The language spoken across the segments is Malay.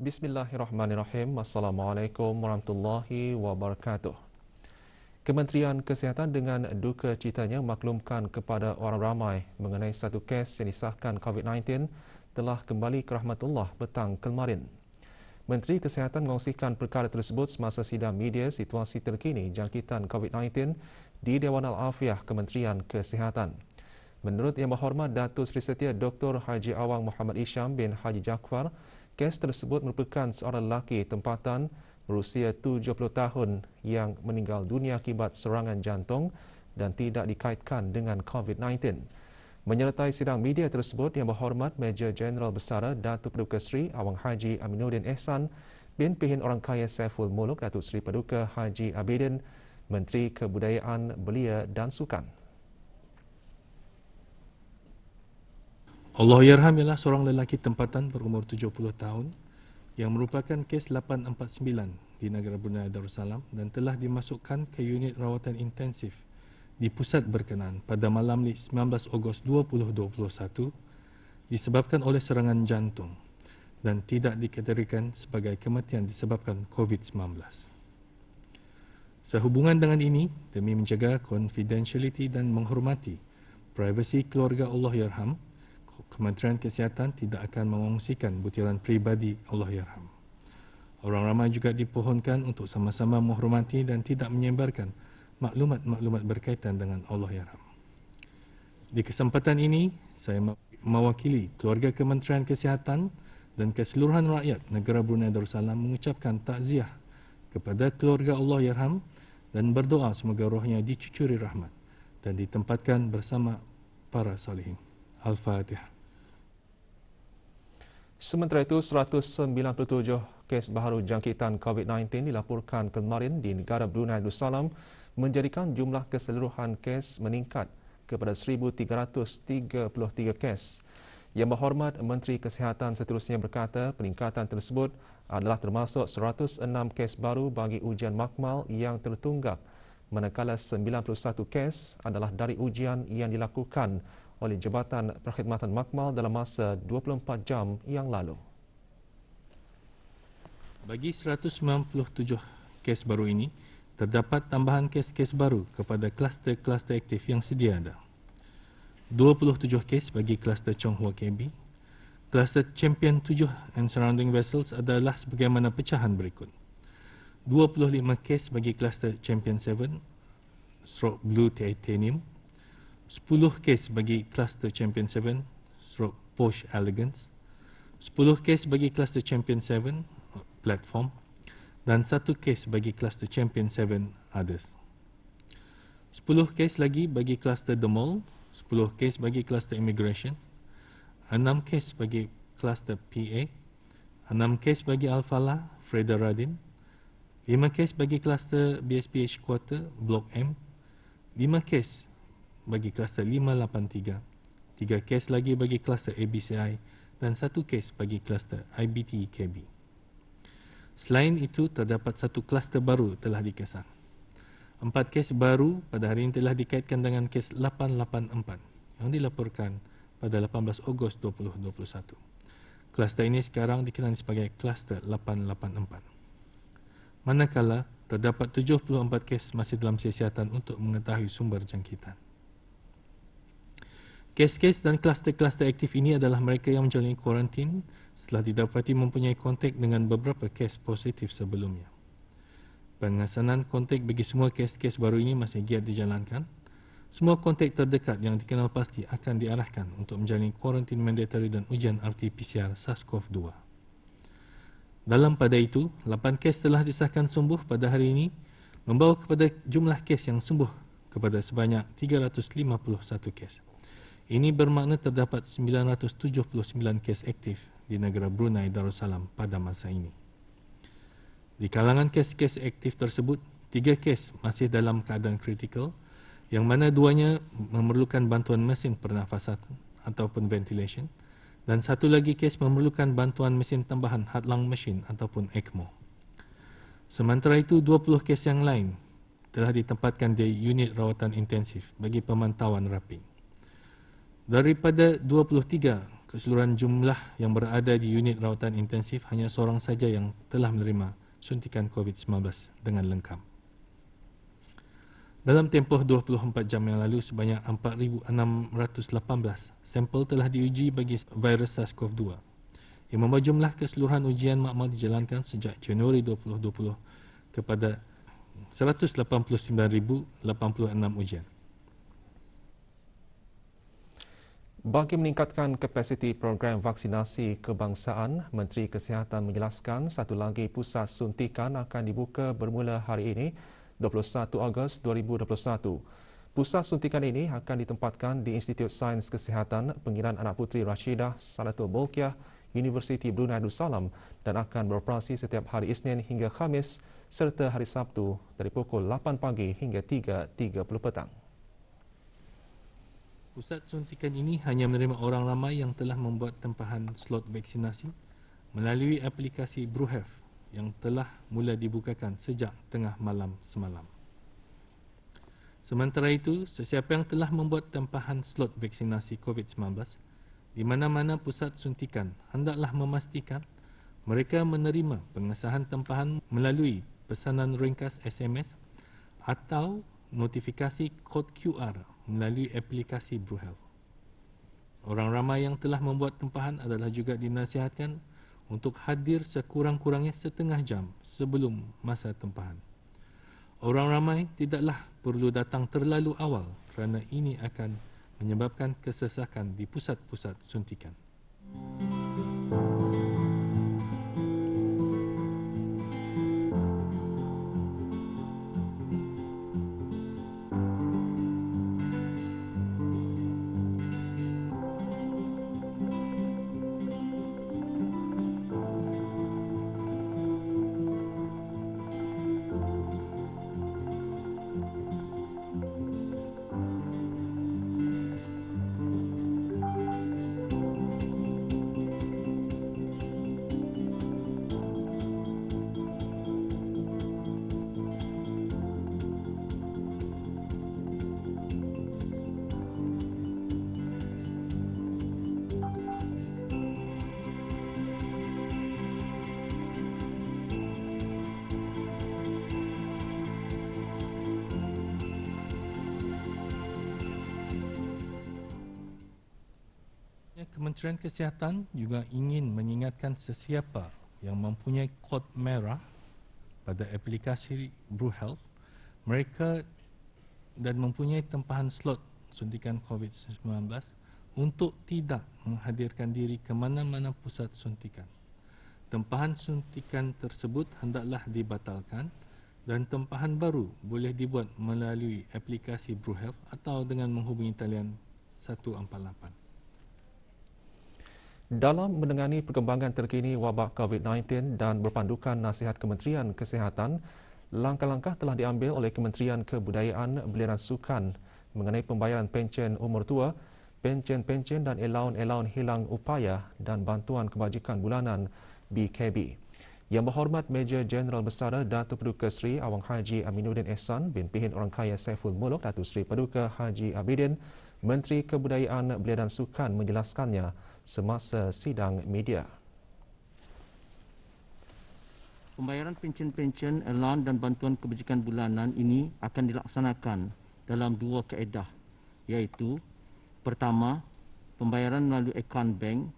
Bismillahirrahmanirrahim. Assalamualaikum warahmatullahi wabarakatuh. Kementerian Kesihatan dengan duka citanya maklumkan kepada orang ramai mengenai satu kes yang disahkan COVID-19 telah kembali ke rahmatullah petang kemarin. Menteri Kesihatan mengongsikan perkara tersebut semasa sidang media situasi terkini jangkitan COVID-19 di Dewan Al-Afiah Kementerian Kesihatan. Menurut Yang Berhormat Datuk Seri Setia Dr. Haji Awang Muhammad Isham bin Haji Jaafar, kes tersebut merupakan seorang lelaki tempatan berusia 70 tahun yang meninggal dunia akibat serangan jantung dan tidak dikaitkan dengan COVID-19. Menyertai sidang media tersebut, Yang Berhormat Major Jeneral Besara Datuk Paduka Seri Awang Haji Aminuddin Ehsan bin Pihin Orang Kaya Saiful Muluk Datuk Seri Paduka Haji Abidin, Menteri Kebudayaan, Belia dan Sukan. Allahyarham ialah seorang lelaki tempatan berumur 70 tahun yang merupakan kes 849 di negara Brunei Darussalam dan telah dimasukkan ke unit rawatan intensif di pusat berkenaan pada malam 19 Ogos 2021 disebabkan oleh serangan jantung dan tidak dikategorikan sebagai kematian disebabkan COVID-19. Sehubungan dengan ini, demi menjaga confidentiality dan menghormati privasi keluarga Allahyarham, Kementerian Kesihatan tidak akan mengongsikan butiran peribadi Allahyarham. Orang ramai juga dipohonkan untuk sama-sama menghormati dan tidak menyebarkan maklumat-maklumat berkaitan dengan Allahyarham. Di kesempatan ini, saya mewakili keluarga Kementerian Kesihatan dan keseluruhan rakyat negara Brunei Darussalam mengucapkan takziah kepada keluarga Allahyarham dan berdoa semoga rohnya dicucuri rahmat dan ditempatkan bersama para salihin. Al-Fatihah. Sementara itu, 197 kes baharu jangkitan COVID-19 dilaporkan kemarin di negara Brunei Darussalam menjadikan jumlah keseluruhan kes meningkat kepada 1,333 kes. Yang Berhormat Menteri Kesihatan seterusnya berkata peningkatan tersebut adalah termasuk 106 kes baru bagi ujian makmal yang tertunggak, manakala 91 kes adalah dari ujian yang dilakukan oleh Jabatan Perkhidmatan Makmal dalam masa 24 jam yang lalu. Bagi 197 kes baru ini, terdapat tambahan kes-kes baru kepada kluster-kluster aktif yang sedia ada. 27 kes bagi kluster Chonghua KB. Kluster Champion 7 and surrounding vessels adalah sebagaimana pecahan berikut. 25 kes bagi kluster Champion 7 stroke Blue Titanium. 10 kes bagi kluster Champion 7 stroke Porsche Elegance, 10 kes bagi kluster Champion 7 Platform dan 1 kes bagi kluster Champion 7 Others. 10 kes lagi bagi kluster The Mall, 10 kes bagi kluster Immigration, 6 kes bagi kluster PA, 6 kes bagi Al-Falah Freda Radin, 5 kes bagi kluster BSPH Quarter Blok M, 5 kes bagi kluster 583, 3 kes lagi bagi kluster ABCI dan 1 kes bagi kluster IBT KB. Selain itu, terdapat 1 kluster baru telah dikesan. 4 kes baru pada hari ini telah dikaitkan dengan kes 884 yang dilaporkan pada 18 Ogos 2021. Kluster ini sekarang dikenali sebagai kluster 884. Manakala, terdapat 74 kes masih dalam siasatan untuk mengetahui sumber jangkitan. Kes-kes dan kluster-kluster aktif ini adalah mereka yang menjalani kuarantin setelah didapati mempunyai kontak dengan beberapa kes positif sebelumnya. Pengesanan kontak bagi semua kes-kes baru ini masih giat dijalankan. Semua kontak terdekat yang dikenal pasti akan diarahkan untuk menjalani kuarantin mandatory dan ujian RT-PCR SARS-CoV-2. Dalam pada itu, 8 kes telah disahkan sembuh pada hari ini, membawa kepada jumlah kes yang sembuh kepada sebanyak 351 kes. Ini bermakna terdapat 979 kes aktif di negara Brunei Darussalam pada masa ini. Di kalangan kes-kes aktif tersebut, 3 kes masih dalam keadaan kritikal, yang mana 2-nya memerlukan bantuan mesin pernafasan ataupun ventilation, dan 1 lagi kes memerlukan bantuan mesin tambahan heart-lung machine ataupun ECMO. Sementara itu, 20 kes yang lain telah ditempatkan di unit rawatan intensif bagi pemantauan rapi. Daripada 23 keseluruhan jumlah yang berada di unit rawatan intensif, hanya seorang saja yang telah menerima suntikan COVID-19 dengan lengkap. Dalam tempoh 24 jam yang lalu, sebanyak 4,618 sampel telah diuji bagi virus SARS-CoV-2 yang membawa jumlah keseluruhan ujian makmal dijalankan sejak Januari 2020 kepada 189,086 ujian. Bagi meningkatkan kapasiti program vaksinasi kebangsaan, Menteri Kesihatan menjelaskan satu lagi pusat suntikan akan dibuka bermula hari ini, 21 Ogos 2021. Pusat suntikan ini akan ditempatkan di Institut Sains Kesihatan Pengiran Anak Puteri Rashidah Salatul Bolkiah, Universiti Brunei Darussalam dan akan beroperasi setiap hari Isnin hingga Khamis serta hari Sabtu dari pukul 8 pagi hingga 3.30 petang. Pusat suntikan ini hanya menerima orang ramai yang telah membuat tempahan slot vaksinasi melalui aplikasi BruHealth yang telah mula dibukakan sejak tengah malam semalam. Sementara itu, sesiapa yang telah membuat tempahan slot vaksinasi COVID-19 di mana-mana pusat suntikan hendaklah memastikan mereka menerima pengesahan tempahan melalui pesanan ringkas SMS atau notifikasi kod QR melalui aplikasi BruHealth. Orang ramai yang telah membuat tempahan adalah juga dinasihatkan untuk hadir sekurang-kurangnya setengah jam sebelum masa tempahan. Orang ramai tidaklah perlu datang terlalu awal kerana ini akan menyebabkan kesesakan di pusat-pusat suntikan. Kementerian Kesihatan juga ingin mengingatkan sesiapa yang mempunyai kod merah pada aplikasi BruHealth, mereka dan mempunyai tempahan slot suntikan COVID-19 untuk tidak menghadirkan diri ke mana-mana pusat suntikan. Tempahan suntikan tersebut hendaklah dibatalkan dan tempahan baru boleh dibuat melalui aplikasi BruHealth atau dengan menghubungi talian 148. Dalam menangani perkembangan terkini wabak COVID-19 dan berpandukan nasihat Kementerian Kesihatan, langkah-langkah telah diambil oleh Kementerian Kebudayaan Belia dan Sukan mengenai pembayaran pencen umur tua, pencen-pencen dan elaun-elaun hilang upaya dan bantuan kebajikan bulanan BKB. Yang Berhormat Major Jeneral Besara Datuk Paduka Seri Awang Haji Aminuddin Ehsan bin Pihin Orang Kaya Saiful Muluk Datuk Seri Paduka Haji Abidin, Menteri Kebudayaan Belia dan Sukan menjelaskannya semasa sidang media. Pembayaran pencen-pencen, elaun dan bantuan kebajikan bulanan ini akan dilaksanakan dalam dua kaedah, iaitu pertama, pembayaran melalui akaun bank.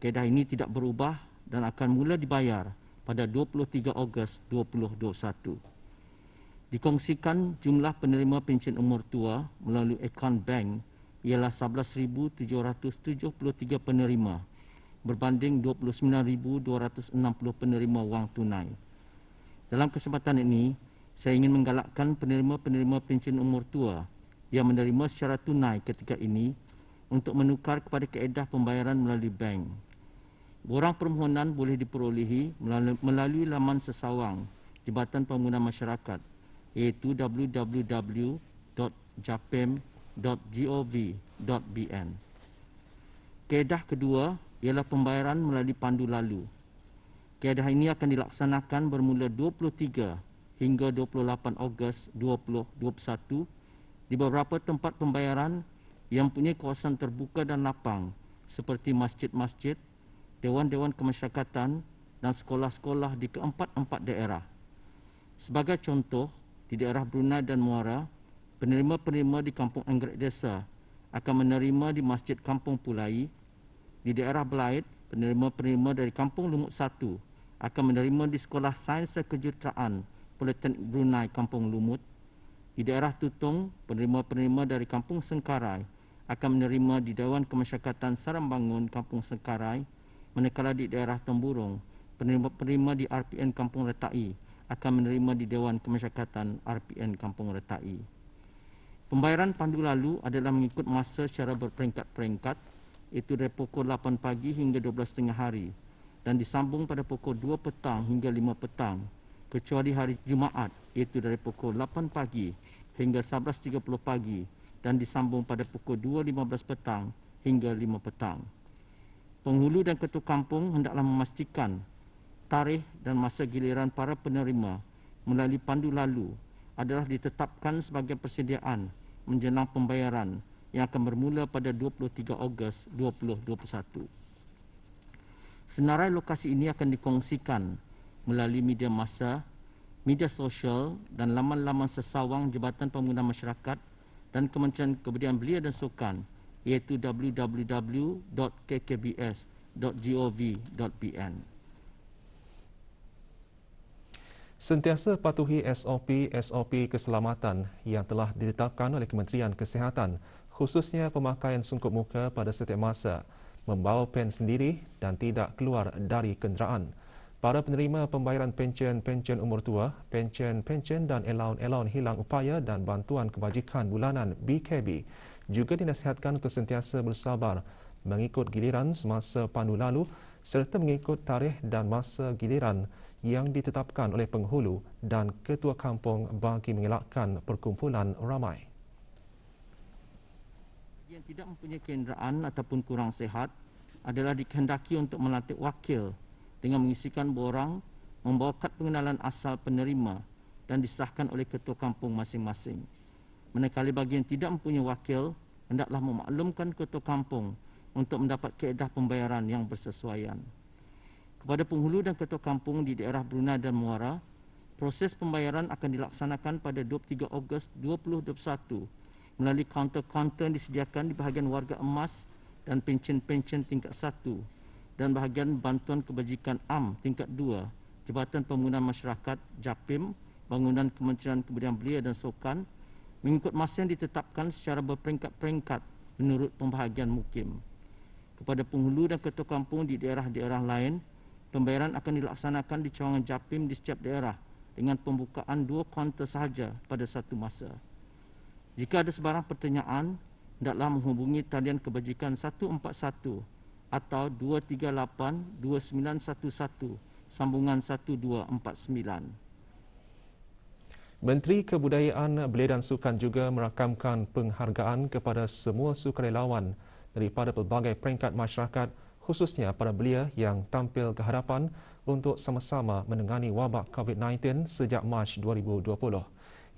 Kaedah ini tidak berubah dan akan mula dibayar pada 23 Ogos 2021. Dikongsikan jumlah penerima pencen umur tua melalui akaun bank ialah 11,773 penerima berbanding 29,260 penerima wang tunai. Dalam kesempatan ini, saya ingin menggalakkan penerima-penerima pencen umur tua yang menerima secara tunai ketika ini untuk menukar kepada kaedah pembayaran melalui bank. Borang permohonan boleh diperolehi melalui laman sesawang Jabatan Pembangunan Masyarakat iaitu www.japem.gov.bn. Kaedah kedua ialah pembayaran melalui pandu lalu. Kaedah ini akan dilaksanakan bermula 23 hingga 28 Ogos 2021 di beberapa tempat pembayaran yang mempunyai kawasan terbuka dan lapang seperti masjid-masjid, dewan-dewan kemasyarakatan dan sekolah-sekolah di keempat-empat daerah. Sebagai contoh, di daerah Brunei dan Muara, penerima-penerima di Kampung Anggrek Desa akan menerima di Masjid Kampung Pulai. Di daerah Belait, penerima-penerima dari Kampung Lumut 1 akan menerima di Sekolah Sains dan Kejuruteraan Politeknik Brunei Kampung Lumut. Di daerah Tutong, penerima-penerima dari Kampung Sengkarai akan menerima di Dewan Kemasyarakatan Sarambangun Kampung Sengkarai, manakala di daerah Temburong, penerima-penerima di RPN Kampung Retai akan menerima di Dewan Kemasyarakatan RPN Kampung Retai. Pembayaran pandu lalu adalah mengikut masa secara berperingkat-peringkat, iaitu dari pukul 8 pagi hingga 12.30 hari dan disambung pada pukul 2 petang hingga 5 petang, kecuali hari Jumaat, iaitu dari pukul 8 pagi hingga 11.30 pagi dan disambung pada pukul 2.15 petang hingga 5 petang. Penghulu dan ketua kampung hendaklah memastikan tarikh dan masa giliran para penerima melalui pandu lalu adalah ditetapkan sebagai persediaan menjelang pembayaran yang akan bermula pada 23 Ogos 2021. Senarai lokasi ini akan dikongsikan melalui media massa, media sosial dan laman-laman sesawang Jabatan Pembangunan Masyarakat dan Kementerian Kebudayaan Belia dan Sukan, iaitu www.kkbs.gov.bn. Sentiasa patuhi SOP keselamatan yang telah ditetapkan oleh Kementerian Kesihatan, khususnya pemakaian sungkup muka pada setiap masa, membawa pen sendiri dan tidak keluar dari kenderaan. Para penerima pembayaran pencen umur tua, pencen dan elaun hilang upaya dan bantuan kebajikan bulanan BKB juga dinasihatkan untuk sentiasa bersabar mengikut giliran semasa pandu lalu serta mengikut tarikh dan masa giliran yang ditetapkan oleh penghulu dan ketua kampung bagi mengelakkan perkumpulan ramai. Yang tidak mempunyai kenderaan ataupun kurang sihat adalah dikehendaki untuk melantik wakil dengan mengisikan borang, membawa kad pengenalan asal penerima dan disahkan oleh ketua kampung masing-masing. Manakala bagi yang tidak mempunyai wakil, hendaklah memaklumkan ketua kampung untuk mendapat kaedah pembayaran yang bersesuaian. Kepada penghulu dan ketua kampung di daerah Brunei dan Muara, proses pembayaran akan dilaksanakan pada 23 Ogos 2021 melalui kaunter-kaunter yang disediakan di bahagian warga emas dan pencen tingkat 1 dan bahagian bantuan kebajikan AM tingkat 2, Jabatan Pembangunan Masyarakat JAPIM, Bangunan Kementerian Kebudayaan Belia dan Sukan, mengikut masa yang ditetapkan secara berperingkat-peringkat menurut pembahagian mukim. Kepada penghulu dan ketua kampung di daerah-daerah lain, pembayaran akan dilaksanakan di cawangan JAPIM di setiap daerah dengan pembukaan 2 kaunter sahaja pada satu masa. Jika ada sebarang pertanyaan, hendaklah menghubungi talian kebajikan 141 atau 238-2911 sambungan 1249. Menteri Kebudayaan Belia dan Sukan juga merakamkan penghargaan kepada semua sukarelawan daripada pelbagai peringkat masyarakat, khususnya para belia yang tampil ke hadapan untuk sama-sama menangani wabak COVID-19 sejak Mac 2020.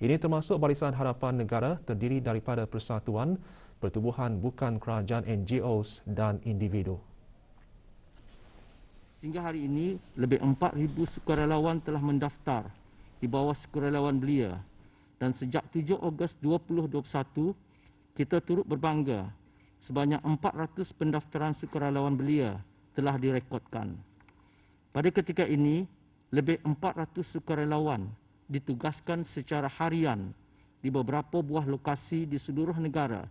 Ini termasuk Barisan Harapan Negara terdiri daripada persatuan, pertubuhan bukan kerajaan NGOs dan individu. Sehingga hari ini, lebih 4,000 sukarelawan telah mendaftar di bawah sukarelawan belia dan sejak 7 Ogos 2021, kita turut berbangga sebanyak 400 pendaftaran sukarelawan belia telah direkodkan. Pada ketika ini, lebih 400 sukarelawan ditugaskan secara harian di beberapa buah lokasi di seluruh negara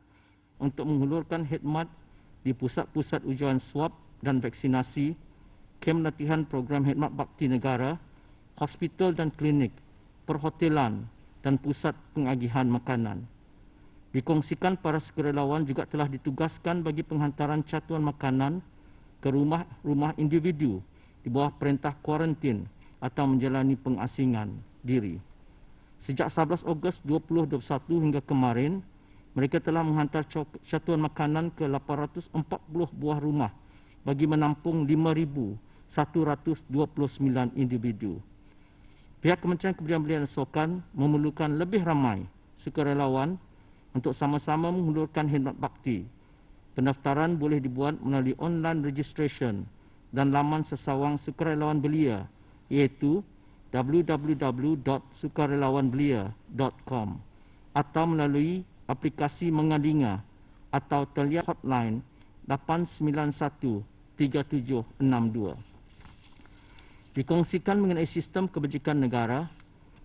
untuk menghulurkan khidmat di pusat-pusat ujian swab dan vaksinasi, kem latihan program khidmat bakti negara, hospital dan klinik, perhotelan dan pusat pengagihan makanan. Dikongsikan para sukarelawan juga telah ditugaskan bagi penghantaran catuan makanan ke rumah-rumah individu di bawah perintah kuarantin atau menjalani pengasingan diri. Sejak 11 Ogos 2021 hingga kemarin, mereka telah menghantar catuan makanan ke 840 buah rumah bagi menampung 5,129 individu. Pihak Kementerian Kebudayaan Belia dan Sukan memerlukan lebih ramai sukarelawan untuk sama-sama menghulurkan khidmat bakti Pendaftaran boleh dibuat melalui online registration dan laman sesawang sukarelawan belia iaitu www.sukarelawanbelia.com atau melalui aplikasi Mengadinga atau talian hotline 891 3762. Dikongsikan mengenai sistem kebajikan negara,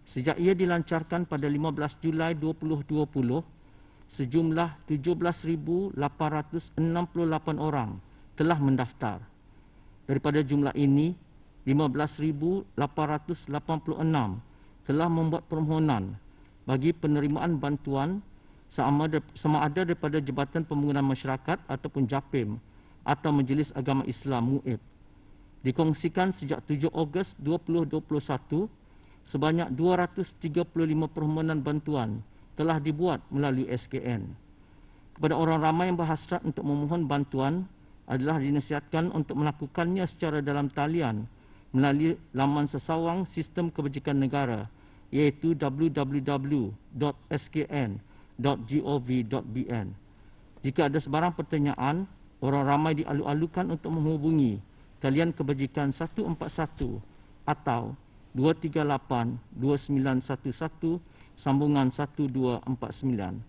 sejak ia dilancarkan pada 15 Julai 2020, sejumlah 17,868 orang telah mendaftar. Daripada jumlah ini, 15,886 telah membuat permohonan bagi penerimaan bantuan sama ada daripada Jabatan Pembangunan Masyarakat ataupun JAPIM atau Majlis Agama Islam MUIB. Dikongsikan sejak 7 Ogos 2021, sebanyak 235 permohonan bantuan telah dibuat melalui SKN. Kepada orang ramai yang berhasrat untuk memohon bantuan adalah dinasihatkan untuk melakukannya secara dalam talian melalui laman sesawang Sistem Kebajikan Negara iaitu www.skn.gov.bn. Jika ada sebarang pertanyaan, orang ramai dialu-alukan untuk menghubungi talian kebajikan 141 atau 238 2911 sambungan 1249.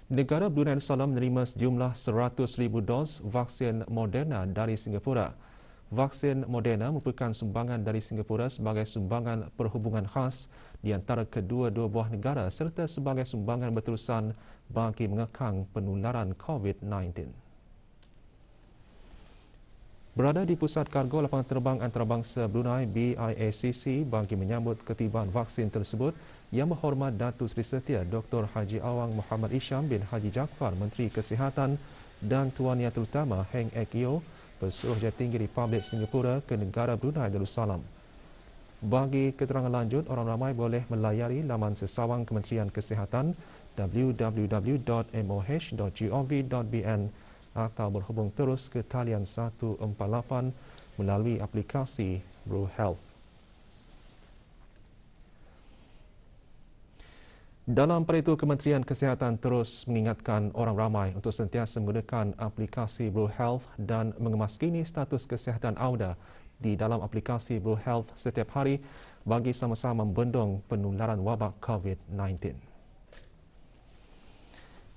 Negara Brunei Darussalam menerima sejumlah 100,000 dos vaksin Moderna dari Singapura. Vaksin Moderna merupakan sumbangan dari Singapura sebagai sumbangan perhubungan khas di antara kedua-dua buah negara serta sebagai sumbangan berterusan bagi mengekang penularan COVID-19. Berada di pusat kargo lapangan terbang antarabangsa Brunei BIACC bagi menyambut ketibaan vaksin tersebut, Yang Berhormat Datuk Seri Setia Dr. Haji Awang Muhammad Isham bin Haji Jaafar, Menteri Kesihatan dan Tuan Yang Terutama Heng Ek Yeow, Pesuruhjaya Tinggi Republik Singapura ke negara Brunei Darussalam. Bagi keterangan lanjut, orang ramai boleh melayari laman sesawang Kementerian Kesihatan www.moh.gov.bn atau berhubung terus ke talian 148 melalui aplikasi BruHealth. Dalam pada itu, Kementerian Kesihatan terus mengingatkan orang ramai untuk sentiasa menggunakan aplikasi BruHealth dan mengemaskini status kesihatan AUDA di dalam aplikasi BruHealth setiap hari bagi sama-sama membendung penularan wabak COVID-19.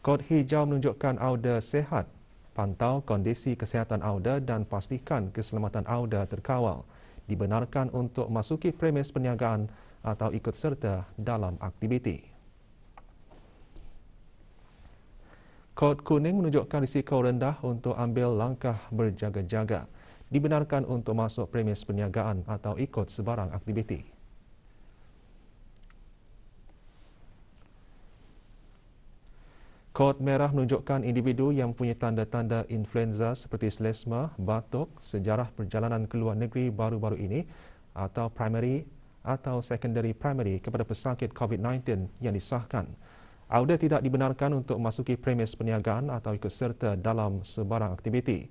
Kod hijau menunjukkan AUDA sehat. Pantau kondisi kesihatan AUDA dan pastikan keselamatan AUDA terkawal. Dibenarkan untuk masuki premis perniagaan atau ikut serta dalam aktiviti. Kod kuning menunjukkan risiko rendah untuk ambil langkah berjaga-jaga. Dibenarkan untuk masuk premis perniagaan atau ikut sebarang aktiviti. Kod merah menunjukkan individu yang punya tanda-tanda influenza seperti selesma, batuk, sejarah perjalanan ke luar negeri baru-baru ini atau primary atau secondary primary kepada pesakit COVID-19 yang disahkan. AUDA tidak dibenarkan untuk memasuki premis perniagaan atau ikut serta dalam sebarang aktiviti.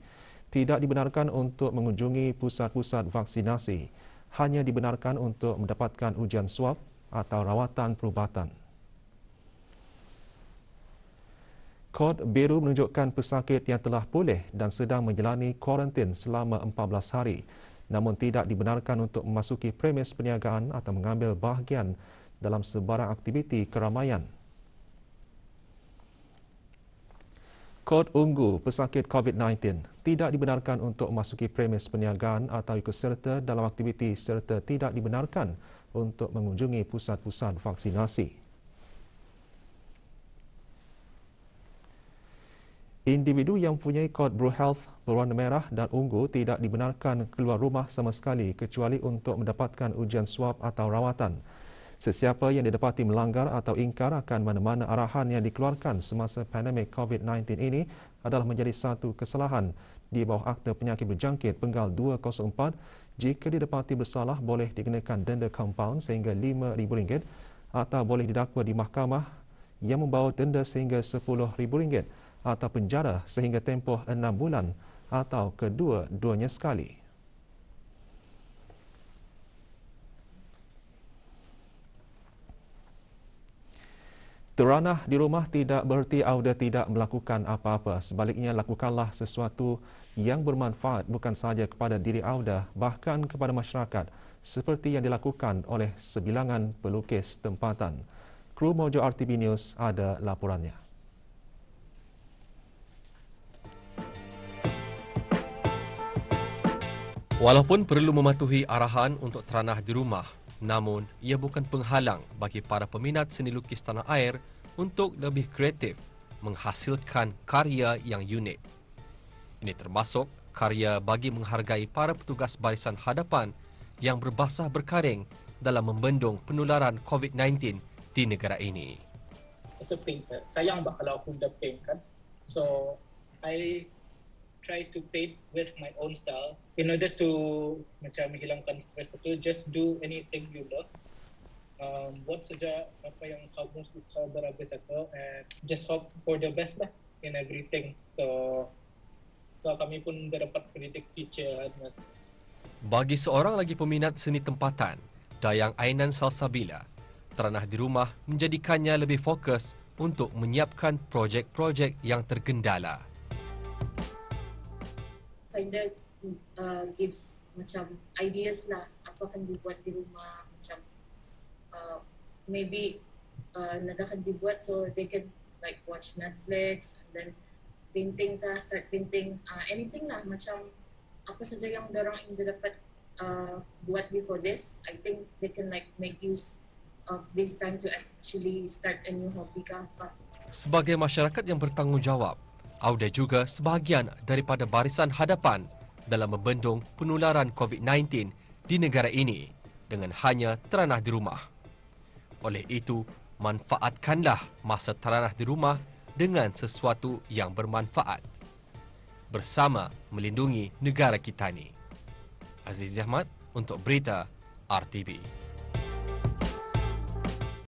Tidak dibenarkan untuk mengunjungi pusat-pusat vaksinasi. Hanya dibenarkan untuk mendapatkan ujian swab atau rawatan perubatan. Kod biru menunjukkan pesakit yang telah pulih dan sedang menjalani kuarantin selama 14 hari, namun tidak dibenarkan untuk memasuki premis perniagaan atau mengambil bahagian dalam sebarang aktiviti keramaian. Kod ungu pesakit COVID-19 tidak dibenarkan untuk memasuki premis perniagaan atau ikut serta dalam aktiviti serta tidak dibenarkan untuk mengunjungi pusat-pusat vaksinasi. Individu yang mempunyai kod BruHealth berwarna merah dan ungu tidak dibenarkan keluar rumah sama sekali kecuali untuk mendapatkan ujian swab atau rawatan. Sesiapa yang didapati melanggar atau ingkar akan mana-mana arahan yang dikeluarkan semasa pandemik COVID-19 ini adalah menjadi satu kesalahan di bawah Akta Penyakit Berjangkit Penggal 204. Jika didapati bersalah, boleh dikenakan denda kompaun sehingga RM5,000 atau boleh didakwa di mahkamah yang membawa denda sehingga RM10,000 atau penjara sehingga tempoh 6 bulan atau kedua-duanya sekali. Teranah di rumah tidak bererti Auda tidak melakukan apa-apa. Sebaliknya, lakukanlah sesuatu yang bermanfaat bukan sahaja kepada diri Auda, bahkan kepada masyarakat, seperti yang dilakukan oleh sebilangan pelukis tempatan. Kru Mojo RTB News ada laporannya. Walaupun perlu mematuhi arahan untuk teranah di rumah, namun ia bukan penghalang bagi para peminat seni lukis tanah air untuk lebih kreatif menghasilkan karya yang unik. Ini termasuk karya bagi menghargai para petugas barisan hadapan yang berbasah berkaring dalam membendung penularan COVID-19 di negara ini. As a painter, sayang ba kalau aku dah paint kan? So, I try to paint with my own style in order to macam menghilangkan stres itu. Just do anything you love. Buat saja apa yang kamu suka berhabis itu, and just hope for the best lah in everything. So kami pun dapat kritik teacher. Bagi seorang lagi peminat seni tempatan, Dayang Ainan Salsabila, teranah di rumah menjadikannya lebih fokus untuk menyiapkan projek-projek yang tergendala. Kinda gives macam ideas lah apa akan dibuat di rumah, macam maybe nada akan dibuat so they can like watch Netflix and then painting ka, start painting anything lah, macam apa saja yang dorang ingin dapat buat before this. I think they can like make use of this time to actually start a new hobby ka apa. Sebagai masyarakat yang bertanggungjawab, Auda juga sebahagian daripada barisan hadapan dalam membendung penularan COVID-19 di negara ini dengan hanya teranah di rumah. Oleh itu, manfaatkanlah masa teranah di rumah dengan sesuatu yang bermanfaat bersama melindungi negara kita ini. Aziz Ahmad untuk Berita RTB.